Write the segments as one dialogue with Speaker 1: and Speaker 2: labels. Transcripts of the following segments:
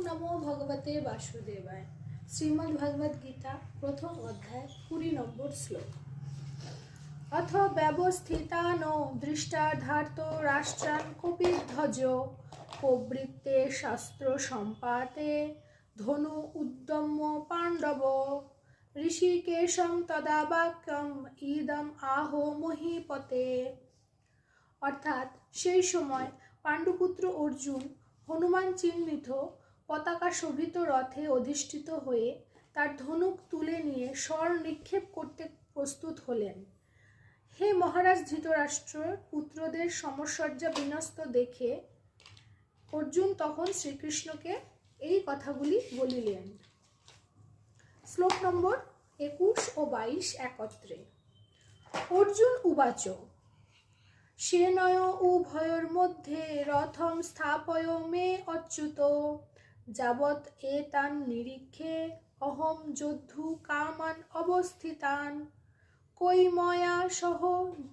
Speaker 1: নমো ভগবতে বাসুদেবায়। শ্রীমদ্ ভগবদ গীতা প্রথম অধ্যায় 20 নম্বর শ্লোক। অথ ব্যবস্থিতানো দৃষ্টার্থার্থ রাষ্ট্রান কপিধ্বজ প্রবৃত্তে শাস্ত্র সম্পাতে ধনু উদ্যম্য পাণ্ডব ঋষিকেশং তদা বাক্যম ইদম আহো মহীপতে। অর্থাৎ সেই সময় পাণ্ডুপুত্র অর্জুন হনুমান চিহ্নিত পতাকা শোভিত রথে অধিষ্ঠিত হয়ে তার ধনুক তুলে নিয়ে স্বর নিক্ষেপ করতে প্রস্তুত হলেন। হে মহারাজ ধৃতরাষ্ট্রের পুত্রদের সমসজ্জা বিন্যস্ত দেখে অর্জুন তখন শ্রীকৃষ্ণকে এই কথাগুলি বলিলেন। শ্লোক নম্বর 21 ও 22 একত্রে। অর্জুন উবাচ সেনয় উভয়োর মধ্যে রথম স্থাপয় মে অচ্যুত যাবৎ এতান নিরীক্ষে অহম যোদ্ধু কামান অবস্থিতান কই ময়া সহ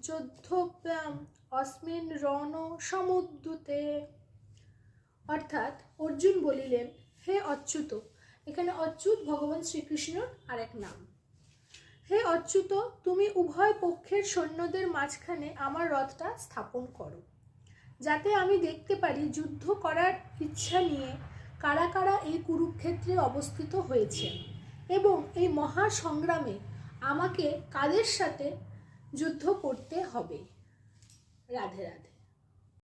Speaker 1: যোদ্ধব্যাম অস্মিন রণ সমুদ্যুতে। অর্থাৎ অর্জুন বলিলেন, হে অচ্যুত, এখানে অচ্যুত ভগবান শ্রীকৃষ্ণর আরেক নাম। হে অচ্যুত, তুমি উভয় পক্ষের সৈন্যদের মাঝখানে আমার রথটা স্থাপন করো, যাতে আমি দেখতে পারি যুদ্ধ করার ইচ্ছা নিয়ে কারা কারা এই কুরুক্ষেত্রে অবস্থিত হয়েছে এবং এই মহা সংগ্রামে আমাকে কাদের সাথে যুদ্ধ করতে হবে। রাধে রাধে।